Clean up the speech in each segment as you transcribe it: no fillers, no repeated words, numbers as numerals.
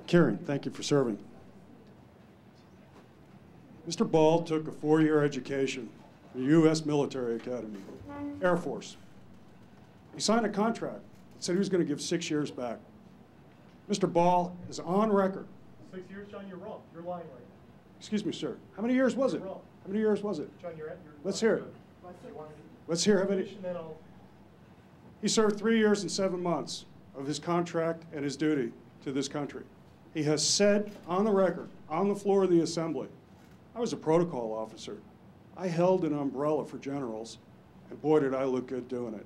Kieran, thank you for serving. Mr. Ball took a 4-year education from the U.S. Military Academy, Air Force. He signed a contract that said he was going to give 6 years back. Mr. Ball is on record. 6 years, John, you're wrong. You're lying right now. Excuse me, sir. How many years was it? You're wrong. How many years was it? John, you're Let's hear it. Let's hear how many. He served 3 years and 7 months of his contract and his duty to this country. He has said on the record, on the floor of the assembly, I was a protocol officer. I held an umbrella for generals, and boy, did I look good doing it.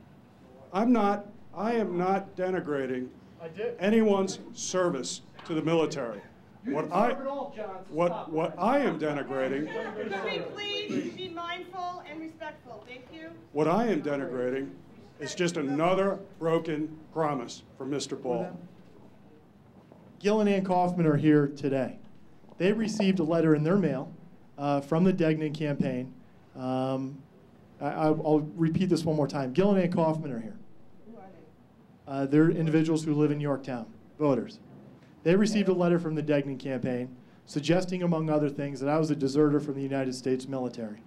I am not denigrating anyone's service to the military. What I am denigrating. Can we please be mindful and respectful? Thank you. What I am denigrating is just another broken promise from Mr. Ball. Gil and Ann Kaufman are here today. They received a letter in their mail from the Degnan campaign. I'll repeat this one more time. Gil and Ann Kaufman are here. Who are they? They're individuals who live in Yorktown, voters. They received a letter from the Degnan campaign suggesting, among other things, that I was a deserter from the United States military.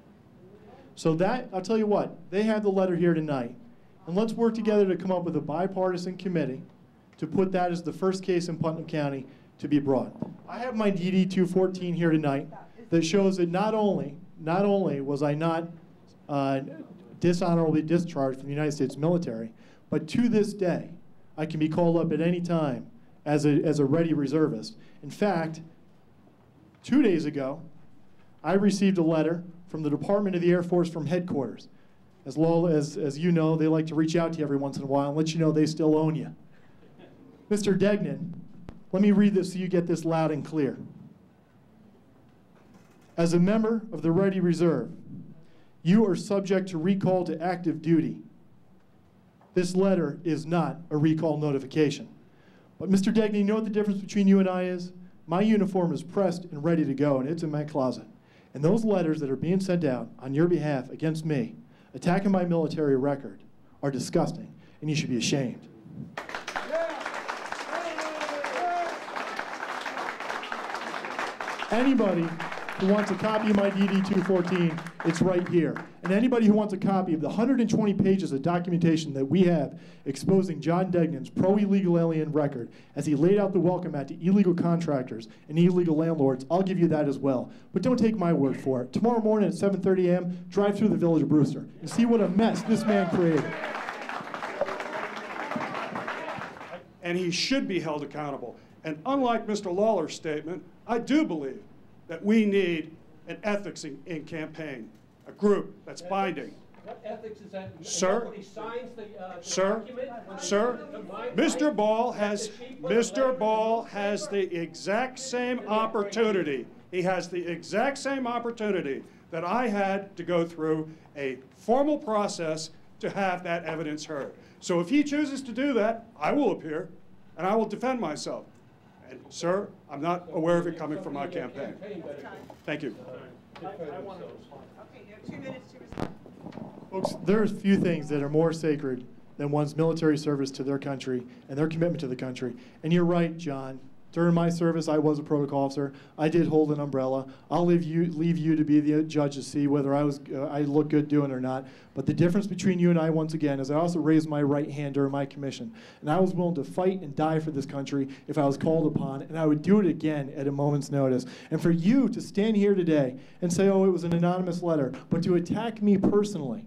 So that, I'll tell you what, they have the letter here tonight. And let's work together to come up with a bipartisan committee to put that as the first case in Putnam County to be brought. I have my DD 214 here tonight that shows that not only was I not dishonorably discharged from the United States military, but to this day, I can be called up at any time as a ready reservist. In fact, 2 days ago, I received a letter from the Department of the Air Force from headquarters. As you know, they like to reach out to you every once in a while and let you know they still own you. Mr. Degnan, let me read this so you get this loud and clear. As a member of the Ready Reserve, you are subject to recall to active duty. This letter is not a recall notification. But Mr. Degnan, you know what the difference between you and I is? My uniform is pressed and ready to go, and it's in my closet. And those letters that are being sent out on your behalf against me, attacking my military record, are disgusting, and you should be ashamed. Anybody who wants a copy of my DD 214, it's right here. And anybody who wants a copy of the 120 pages of documentation that we have exposing John Degnan's pro-illegal alien record as he laid out the welcome mat to illegal contractors and illegal landlords, I'll give you that as well. But don't take my word for it. Tomorrow morning at 7:30 a.m., drive through the village of Brewster and see what a mess this man created. And he should be held accountable. And unlike Mr. Lawler's statement, I do believe that we need an ethics in campaign, a group that's binding. What ethics is that? Sir, Nobody signs the document? Sir, Mr. Ball has the exact same opportunity. He has the exact same opportunity that I had to go through a formal process to have that evidence heard. So if he chooses to do that, I will appear and I will defend myself. And, sir, I'm not aware of it coming from my campaign. Thank you. I want to respond. Okay, you have 2 minutes to respond. Folks, there are few things that are more sacred than one's military service to their country and their commitment to the country. And you're right, John. During my service, I was a protocol officer. I did hold an umbrella. I'll leave you to be the judge to see whether I look good doing it or not. But the difference between you and I, once again, is I also raised my right hand during my commission. And I was willing to fight and die for this country if I was called upon, and I would do it again at a moment's notice. And for you to stand here today and say, oh, it was an anonymous letter, but to attack me personally,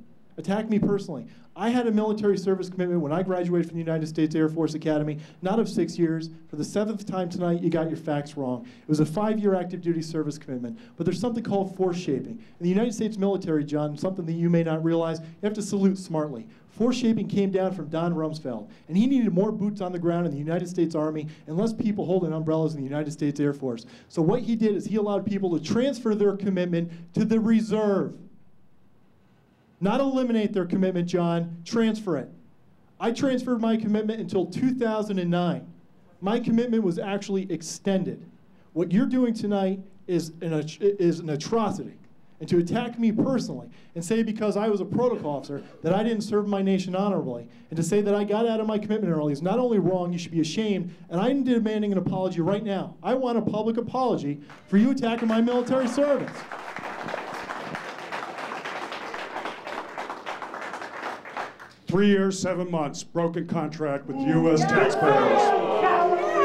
I had a military service commitment when I graduated from the United States Air Force Academy, not of 6 years. For the 7th time tonight, you got your facts wrong. It was a 5-year active duty service commitment. But there's something called force shaping. In the United States military, John, something that you may not realize, you have to salute smartly. Force shaping came down from Don Rumsfeld, and he needed more boots on the ground in the United States Army and less people holding umbrellas in the United States Air Force. So what he did is he allowed people to transfer their commitment to the reserve. Not eliminate their commitment, John, transfer it. I transferred my commitment until 2009. My commitment was actually extended. What you're doing tonight is an atrocity. and to attack me personally and say because I was a protocol officer that I didn't serve my nation honorably, and to say that I got out of my commitment early is not only wrong, you should be ashamed, and I'm demanding an apology right now. I want a public apology for you attacking my military service. "3 years, 7 months, broken contract with U.S. taxpayers.